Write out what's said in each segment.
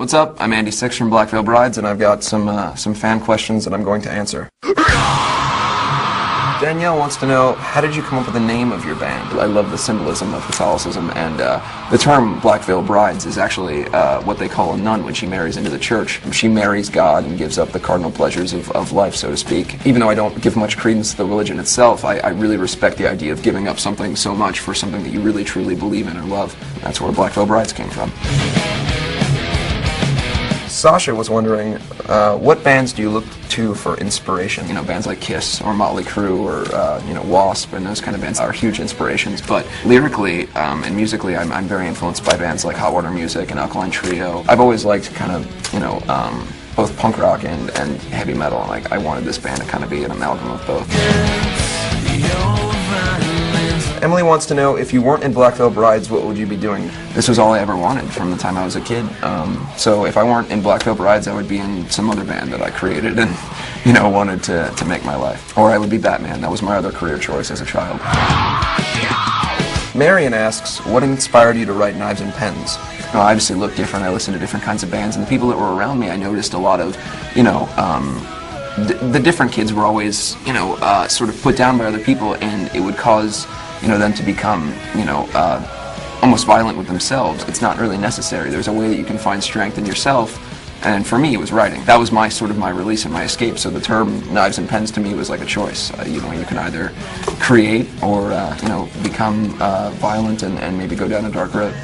What's up? I'm Andy Six from Black Veil Brides, and I've got some fan questions that I'm going to answer. Danielle wants to know, how did you come up with the name of your band? I love the symbolism of Catholicism, and the term Black Veil Brides is actually what they call a nun when she marries into the church. She marries God and gives up the cardinal pleasures of life, so to speak. Even though I don't give much credence to the religion itself, I really respect the idea of giving up something so much for something that you really truly believe in or love. That's where Black Veil Brides came from. Sasha was wondering, what bands do you look to for inspiration? You know, bands like Kiss or Motley Crue or, you know, Wasp and those kind of bands are huge inspirations. But lyrically and musically, I'm very influenced by bands like Hot Water Music and Alkaline Trio. I've always liked kind of, you know, both punk rock and heavy metal. Like, I wanted this band to kind of be an amalgam of both. Emily wants to know, if you weren't in Black Veil Brides, what would you be doing? This was all I ever wanted from the time I was a kid. So if I weren't in Black Veil Brides, I would be in some other band that I created and, you know, wanted to make my life. Or I would be Batman. That was my other career choice as a child. Marion asks, what inspired you to write Knives and Pens? I obviously look different. I listen to different kinds of bands, and the people that were around me, I noticed a lot of, you know, the different kids were always, you know, sort of put down by other people, and it would cause, you know, them to become, you know, almost violent with themselves. It's not really necessary. There's a way that you can find strength in yourself, and for me it was writing. That was my sort of my release and my escape, so the term Knives and Pens to me was like a choice. You know, you can either create or, you know, become violent and maybe go down a dark road.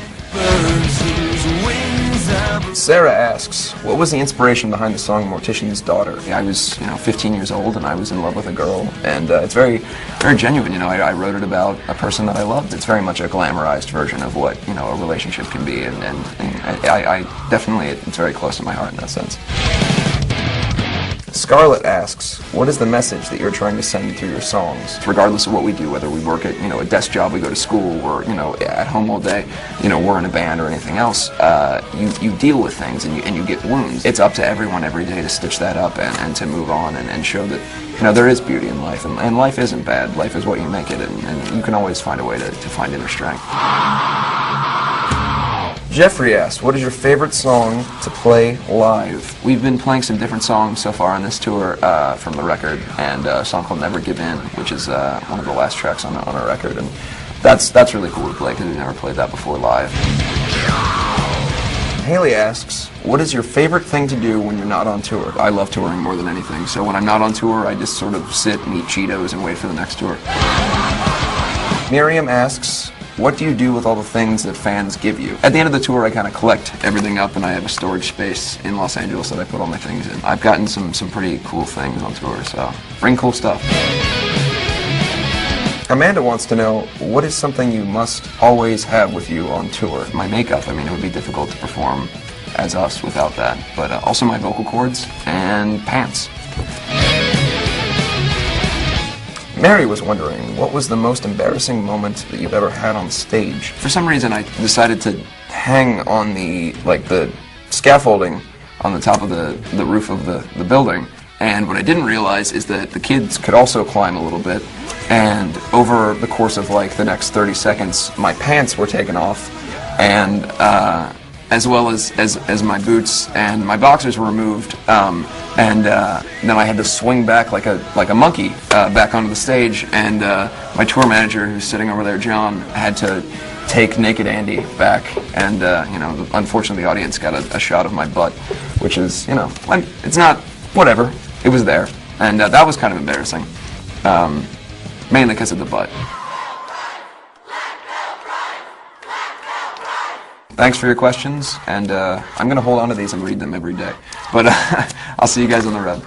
Sarah asks, what was the inspiration behind the song Mortician's Daughter? I was, you know, 15 years old and I was in love with a girl, and it's very, very genuine. You know, I wrote it about a person that I loved. It's very much a glamorized version of what, you know, a relationship can be, and I definitely, it's very close to my heart in that sense. Scarlett asks, what is the message that you're trying to send through your songs? Regardless of what we do, whether we work at, you know, a desk job, we go to school, or, you know, at home all day, you know, we're in a band or anything else, you deal with things and you get wounds. It's up to everyone every day to stitch that up and to move on and show that, you know, there is beauty in life, and life isn't bad. Life is what you make it, and you can always find a way to find inner strength. Jeffrey asks, what is your favorite song to play live? We've been playing some different songs so far on this tour from the record, and a song called Never Give In, which is one of the last tracks on our record, and that's really cool to play because we've never played that before live. Haley asks, what is your favorite thing to do when you're not on tour? I love touring more than anything, so when I'm not on tour, I just sort of sit and eat Cheetos and wait for the next tour. Miriam asks, what do you do with all the things that fans give you? At the end of the tour, I kind of collect everything up, and I have a storage space in Los Angeles that I put all my things in. I've gotten some pretty cool things on tour, so bring cool stuff. Amanda wants to know, what is something you must always have with you on tour? My makeup. I mean, it would be difficult to perform as us without that, but also my vocal cords and pants. Mary was wondering, what was the most embarrassing moment that you've ever had on stage? For some reason, I decided to hang on the scaffolding on the top of the roof of the building, and what I didn't realize is that the kids could also climb a little bit, and over the course of like the next 30 seconds, my pants were taken off, and as well as my boots, and my boxers were removed, and then I had to swing back like a monkey back onto the stage, and my tour manager, who's sitting over there, John, had to take Naked Andy back, and you know, unfortunately the audience got a shot of my butt, which is, you know, it's not, whatever, it was there, and that was kind of embarrassing, mainly because of the butt. Thanks for your questions, and I'm going to hold on to these and read them every day. But I'll see you guys on the road.